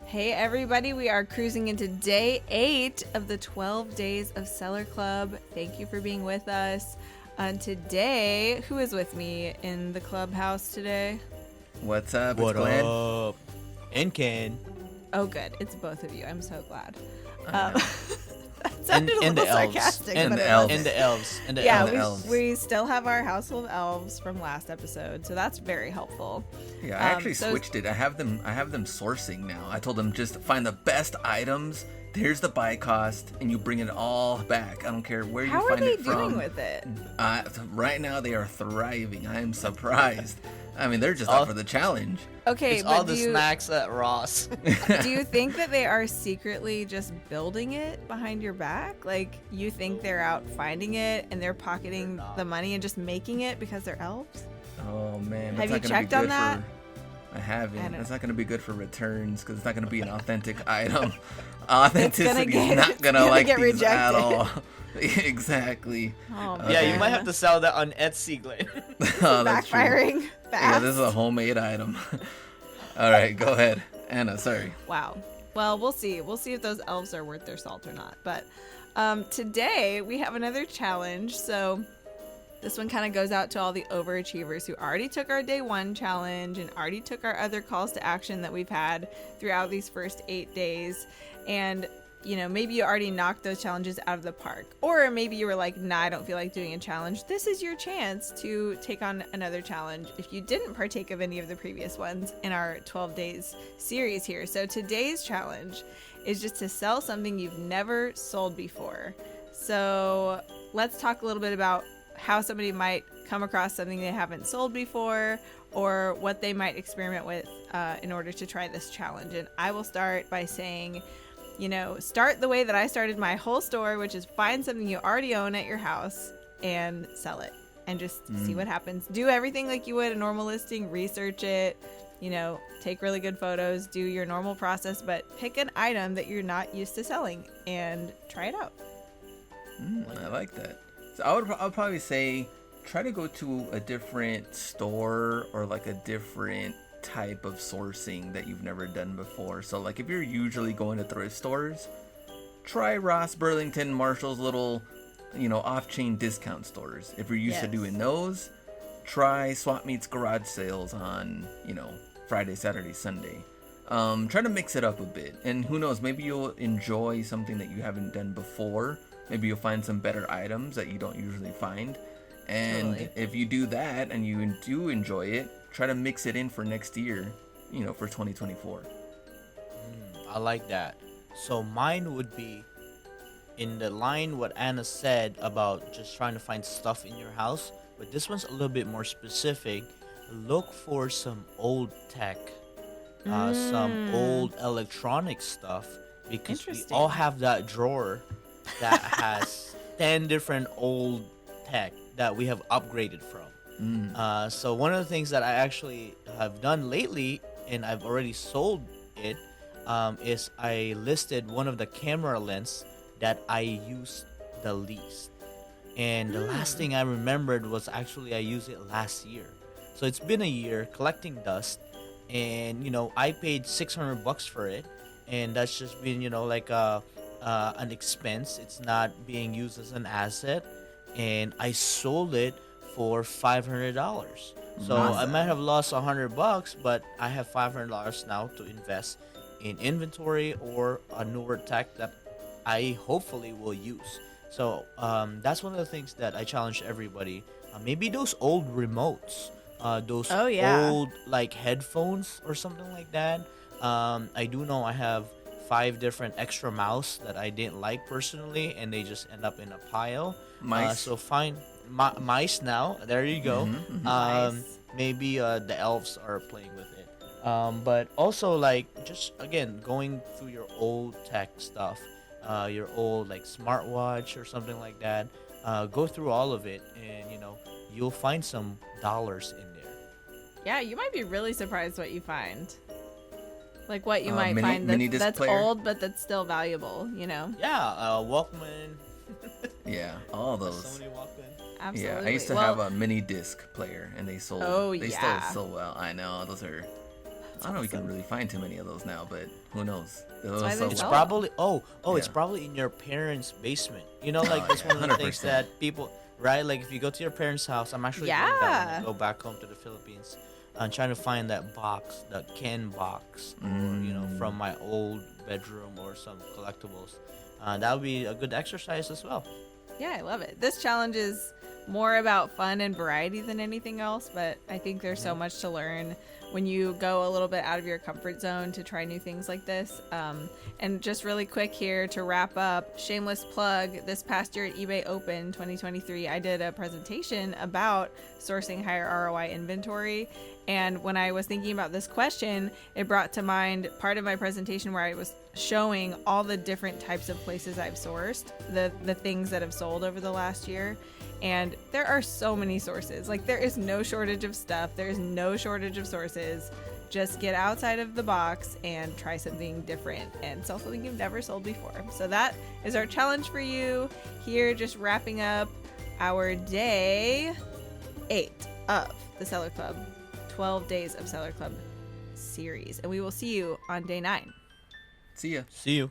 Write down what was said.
Hey everybody, we are cruising into day 8 of the 12 days of Seller Club. Thank you for being with us. Today, who is with me in the clubhouse today? What's up? What it's Glenn. up? And Ken. Oh good, it's both of you. I'm so glad. That And sounded a the little elves. sarcastic, And but the it elves. wasn't. And the elves. And the Yeah, elves. the elves. we still have our House of Elves from last episode, so that's very helpful. Yeah, I actually switched it. I have them sourcing now. I told them just find the best items. Here's the buy cost, and you bring it all back. I don't care where How you are find they it from. doing with it? Right now, they are thriving. I am surprised. I mean, they're just up for the challenge. Okay, It's but all the snacks at Ross. do you think that they are secretly just building it behind your back? Like, you think they're out finding it and they're pocketing the money and just making it because they're elves? Oh man, Have that's you not gonna checked be on good that? I haven't. I don't That's know. not going to be good for returns because it's not going to be an authentic item. Authenticity get- is not it's going to gonna like get these at rejected. all. Exactly. Oh, Yeah, Okay. you might have to sell that on Etsy, Glenn. Oh, that's true. backfiring fast. Yeah, this is a homemade item. All right, go ahead, Anna. Sorry. Wow. Well, we'll see. We'll see if those elves are worth their salt or not. But today we have another challenge. So this one kind of goes out to all the overachievers who already took our day 1 challenge and already took our other calls to action that we've had throughout these first 8 days. And you know, maybe you already knocked those challenges out of the park. Or maybe you were like, nah, I don't feel like doing a challenge. This is your chance to take on another challenge if you didn't partake of any of the previous ones in our 12 days series here. So today's challenge is just to sell something you've never sold before. So let's talk a little bit about how somebody might come across something they haven't sold before, or what they might experiment with in order to try this challenge. And I will start by saying, you know, start the way that I started my whole store, which is find something you already own at your house and sell it and just see what happens. Do everything like you would a normal listing, research it, you know, take really good photos, do your normal process, but pick an item that you're not used to selling and try it out. I like that. So I would probably say try to go to a different store or like a different type of sourcing that you've never done before. So like if you're usually going to thrift stores, try Ross, Burlington, Marshall's little, you know, off-chain discount stores. If you're used to Yes. doing those, try Swap Meets garage sales on, you know, Friday, Saturday, Sunday. Try to mix it up a bit, and who knows, maybe you'll enjoy something that you haven't done before. Maybe you'll find some better items that you don't usually find. And Totally. if you do that and you do enjoy it, try to mix it in for next year, you know, for 2024. I like that. So mine would be in the line what Anna said about just trying to find stuff in your house, but this one's a little bit more specific. Look for some old tech, some old electronic stuff, because we Interesting. all have that drawer that has 10 different old tech that we have upgraded from. So one of the things that I actually have done lately, and I've already sold it, is I listed one of the camera lens that I used the least. And the last thing I remembered was actually I used it last year. So it's been a year collecting dust, and you know I paid $600 for it, and that's just been, you know, like an expense. It's not being used as an asset, and I sold it for $500. So I might have lost $100, but I have $500 now to invest in inventory or a newer tech that I hopefully will use. So that's one of the things that I challenge everybody. Maybe those old remotes, those Oh, yeah. old like headphones or something like that. I do know I have 5 different extra mouse that I didn't like personally, and they just end up in a pile. Mice. So find mice now. There you go. Nice. Maybe the elves are playing with it. But also like just again going through your old tech stuff, your old like smartwatch or something like that. Go through all of it, and you know you'll find some dollars in there. Yeah, you might be really surprised what you find. Like what you might mini- find mini disc that's player? old, but that's still valuable, you know? Yeah, Walkman. Yeah, all those. Sony Walkman. Absolutely. Yeah, I used to Well, have a mini disc player, and they sold. Oh, they yeah. sold so well. I know those are. I don't know if you can really find too many of those now, but who knows? Those why are they so It's sell wild. probably it's Yeah. probably in your parents' basement. You know, like Oh, that's yeah, one of the things 100%. that people, right? Like if you go to your parents' house, I'm actually doing that when I go back home to the Philippines. I'm trying to find that box, that Ken box, or from my old bedroom or some collectibles. That would be a good exercise as well. Yeah, I love it. This challenge is more about fun and variety than anything else, but I think there's so much to learn when you go a little bit out of your comfort zone to try new things like this. And just really quick here to wrap up, shameless plug, this past year at eBay Open 2023, I did a presentation about sourcing higher ROI inventory. And when I was thinking about this question, it brought to mind part of my presentation where I was showing all the different types of places I've sourced, the things that have sold over the last year. And there are so many sources. Like, there is no shortage of stuff. There's no shortage of sources. Just get outside of the box and try something different and sell something you've never sold before. So that is our challenge for you here, just wrapping up our day 8 of the Seller Club 12 Days of Seller Club series. And we will see you on day 9. See ya. See you.